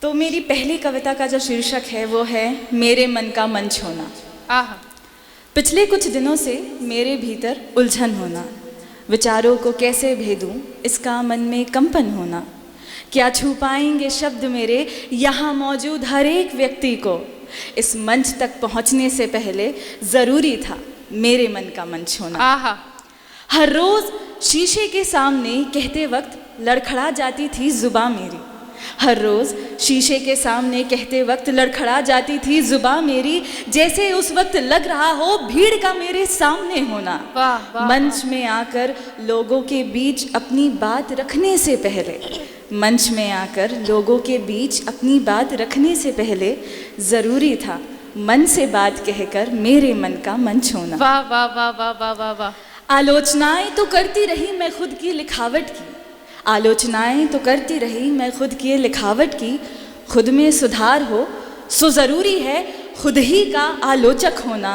तो मेरी पहली कविता का जो शीर्षक है वो है मेरे मन का मंच होना। आहा। पिछले कुछ दिनों से मेरे भीतर उलझन होना, विचारों को कैसे भेदूं इसका मन में कंपन होना। क्या छू पाएंगे शब्द मेरे यहाँ मौजूद हर एक व्यक्ति को, इस मंच तक पहुँचने से पहले ज़रूरी था मेरे मन का मंच होना। आहा। हर रोज़ शीशे के सामने कहते वक्त लड़खड़ा जाती थी ज़ुबां मेरी, हर रोज़ शीशे के सामने कहते वक्त लड़खड़ा जाती थी ज़ुबां मेरी, जैसे उस वक्त लग रहा हो भीड़ का मेरे सामने होना। वाह, वाह, मंच में आकर लोगों के बीच अपनी बात रखने से पहले, मंच में आकर लोगों के बीच अपनी बात रखने से पहले ज़रूरी था मन से बात कहकर मेरे मन का मंच होना। वाह वाह वाह वाह वाह वाह वाह। आलोचनाएं तो करती रही मैं खुद की लिखावट की, आलोचनाएं तो करती रही मैं खुद की लिखावट की। खुद में सुधार हो सो ज़रूरी है खुद ही का आलोचक होना,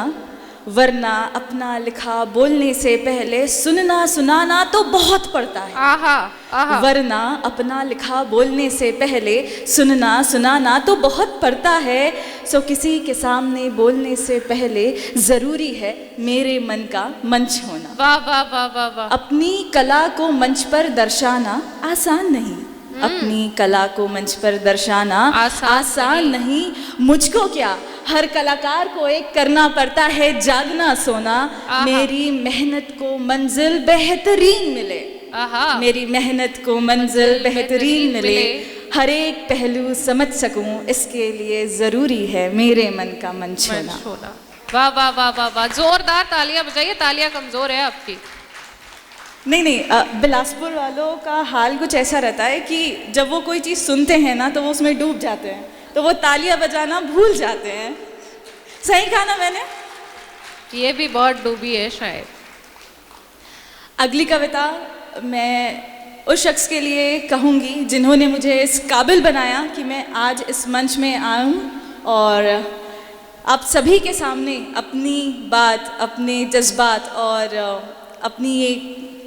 वरना अपना लिखा बोलने से पहले सुनना सुनाना तो बहुत पड़ता है। आहा आहा। वरना अपना लिखा बोलने से पहले सुनना सुनाना तो बहुत पड़ता है। सो किसी के सामने बोलने से पहले ज़रूरी है मेरे मन का मंच होना। वाह वाह वाह वाह वाह। अपनी कला को मंच पर दर्शाना आसान नहीं, अपनी कला को मंच पर दर्शाना आसान नहीं। मुझको क्या, हर कलाकार को एक करना पड़ता है जागना सोना। मेरी मेहनत को मंजिल बेहतरीन मिले, मेरी मेहनत को मंजिल बेहतरीन मिले, हर एक पहलू समझ सकूं इसके लिए ज़रूरी है मेरे मन का मंच होना। वाह वाह वाह वाह वाह। जोरदार तालियां बजाइए, तालियां कमज़ोर है आपकी। नहीं, बिलासपुर वालों का हाल कुछ ऐसा रहता है कि जब वो कोई चीज़ सुनते हैं ना तो वो उसमें डूब जाते हैं, तो वो तालियां बजाना भूल जाते हैं। सही कहा ना मैंने? ये भी बहुत डूबी है शायद। अगली कविता मैं उस शख्स के लिए कहूँगी जिन्होंने मुझे इस काबिल बनाया कि मैं आज इस मंच में आऊँ और आप सभी के सामने अपनी बात, अपने जज्बात और अपनी ये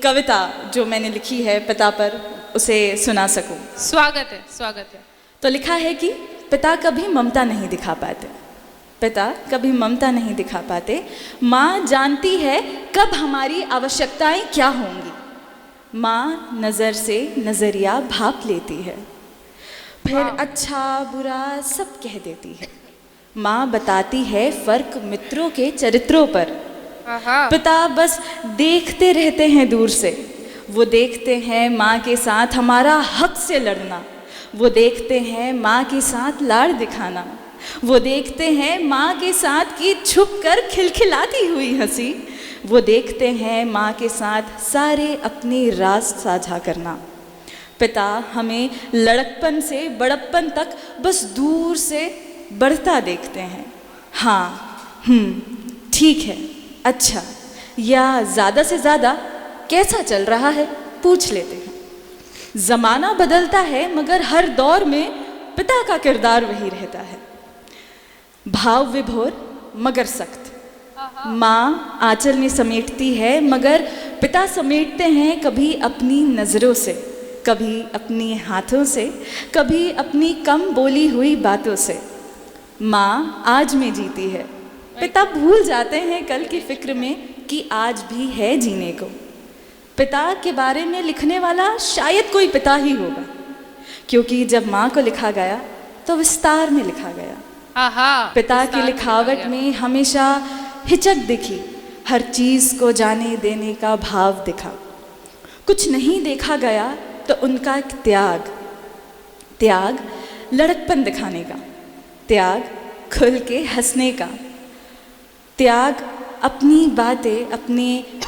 कविता जो मैंने लिखी है पिता पर उसे सुना सकूं। स्वागत है, स्वागत है। तो लिखा है कि पिता कभी ममता नहीं दिखा पाते, पिता कभी ममता नहीं दिखा पाते। माँ जानती है कब हमारी आवश्यकताएं क्या होंगी, माँ नज़र से नज़रिया भाप लेती है, फिर अच्छा बुरा सब कह देती है। माँ बताती है फ़र्क मित्रों के चरित्रों पर, पिता बस देखते रहते हैं दूर से। वो देखते हैं माँ के साथ हमारा हक से लड़ना, वो देखते हैं माँ के साथ लाड़ दिखाना, वो देखते हैं माँ के साथ की छुप कर खिलखिलाती हुई हंसी, वो देखते हैं माँ के साथ सारे अपने राज साझा करना। पिता हमें लड़कपन से बड़प्पन तक बस दूर से बढ़ता देखते हैं। हाँ, ठीक है, अच्छा या ज़्यादा से ज़्यादा कैसा चल रहा है पूछ लेते हैं। ज़माना बदलता है मगर हर दौर में पिता का किरदार वही रहता है, भाव विभोर मगर सख्त। माँ आंचल में समेटती है मगर पिता समेटते हैं कभी अपनी नज़रों से, कभी अपनी हाथों से, कभी अपनी कम बोली हुई बातों से। माँ आज में जीती है, पिता भूल जाते हैं कल की फिक्र में कि आज भी है जीने को। पिता के बारे में लिखने वाला शायद कोई पिता ही होगा, क्योंकि जब माँ को लिखा गया तो विस्तार में लिखा गया। पिता की लिखावट में हमेशा हिचक दिखी, हर चीज़ को जाने देने का भाव दिखा। कुछ नहीं देखा गया तो उनका एक त्याग, त्याग लड़कपन दिखाने का, त्याग खुल के हंसने का, त्याग अपनी बातें अपने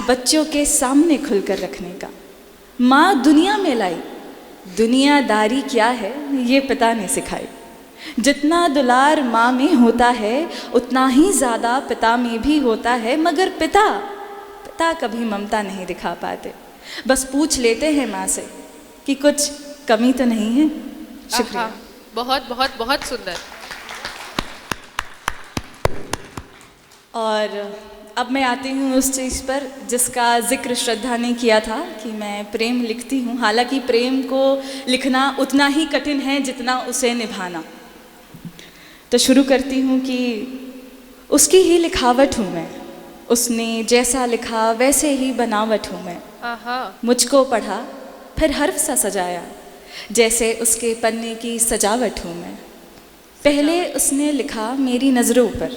बच्चों के सामने खुलकर रखने का। माँ दुनिया में लाई, दुनियादारी क्या है ये पिता ने सिखाई। जितना दुलार माँ में होता है उतना ही ज़्यादा पिता में भी होता है, मगर पिता कभी ममता नहीं दिखा पाते, बस पूछ लेते हैं माँ से कि कुछ कमी तो नहीं है। शुक्रिया। बहुत बहुत बहुत सुंदर। और अब मैं आती हूँ उस चीज़ पर जिसका जिक्र श्रद्धा ने किया था कि मैं प्रेम लिखती हूँ, हालांकि प्रेम को लिखना उतना ही कठिन है जितना उसे निभाना। तो शुरू करती हूँ कि उसकी ही लिखावट हूँ मैं, उसने जैसा लिखा वैसे ही बनावट हूँ मैं। आहा मुझको पढ़ा फिर हर्फ सा सजाया, जैसे उसके पन्ने की सजावट हूँ मैं। पहले उसने लिखा मेरी नज़रों पर,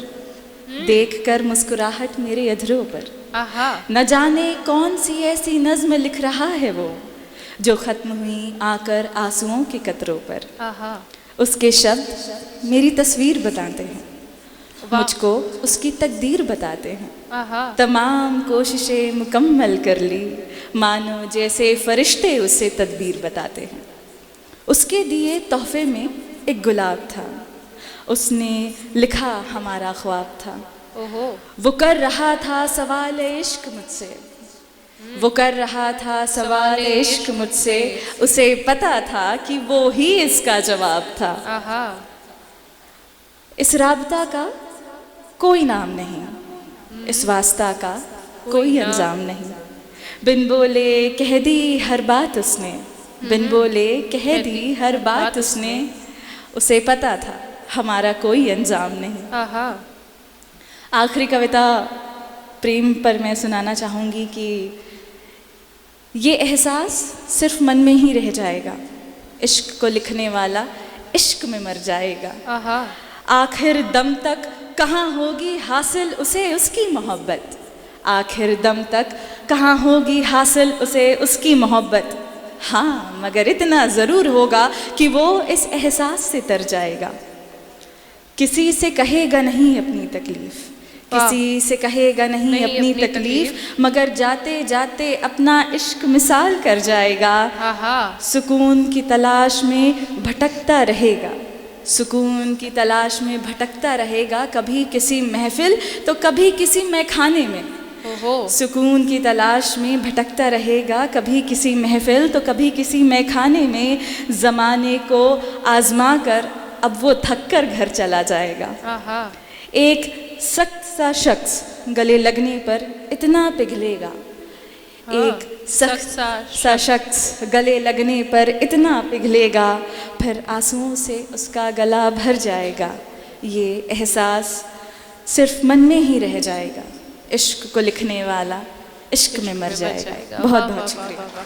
देखकर मुस्कुराहट मेरे अधरों पर। आहा न जाने कौन सी ऐसी नज़्म लिख रहा है वो, जो ख़त्म हुई आकर आंसुओं के कतरों पर। आहा उसके शब्द मेरी तस्वीर बताते हैं, वाह। मुझको उसकी तकदीर बताते हैं। आहा तमाम कोशिशें मुकम्मल कर ली, मानो जैसे फरिश्ते उसे तदबीर बताते हैं। उसके दिए तोहफे में एक गुलाब था, उसने लिखा हमारा ख्वाब था। ओहो वो कर रहा था सवाल इश्क मुझसे, वो कर रहा था सवाल इश्क मुझसे, उसे पता था कि वो ही इसका जवाब था। आहा इस राबता का कोई नाम नहीं, इस वास्ता का कोई अंजाम नहीं। बिन बोले कह दी हर बात उसने, बिन बोले कह दी हर बात उसने, उसे पता था हमारा कोई अंजाम नहीं। आहा आखिरी कविता प्रेम पर मैं सुनाना चाहूँगी कि ये एहसास सिर्फ मन में ही रह जाएगा, इश्क को लिखने वाला इश्क में मर जाएगा। आहा आखिर दम तक कहाँ होगी हासिल उसे उसकी मोहब्बत, आखिर दम तक कहाँ होगी हासिल उसे उसकी मोहब्बत। हाँ मगर इतना ज़रूर होगा कि वो इस एहसास से तर जाएगा। किसी से कहेगा नहीं अपनी तकलीफ़, किसी से कहेगा नहीं अपनी तकलीफ़, मगर जाते जाते अपना इश्क मिसाल कर जाएगा। आहा सुकून की तलाश में भटकता रहेगा, सुकून की तलाश में भटकता रहेगा, कभी किसी महफिल तो कभी किसी मैखाने में। ओहो सुकून की तलाश में भटकता रहेगा, कभी किसी महफिल तो कभी किसी मैखाने में। ज़माने को आजमा कर अब वो थक कर घर चला जाएगा। आहा एक सख्त सा शख्स गले लगने पर इतना पिघलेगा, एक सख्त सा शख्स गले लगने पर इतना पिघलेगा, फिर आंसुओं से उसका गला भर जाएगा। ये एहसास सिर्फ मन में ही रह जाएगा, इश्क को लिखने वाला इश्क में मर जाएगा। बहुत बहुत शुक्रिया।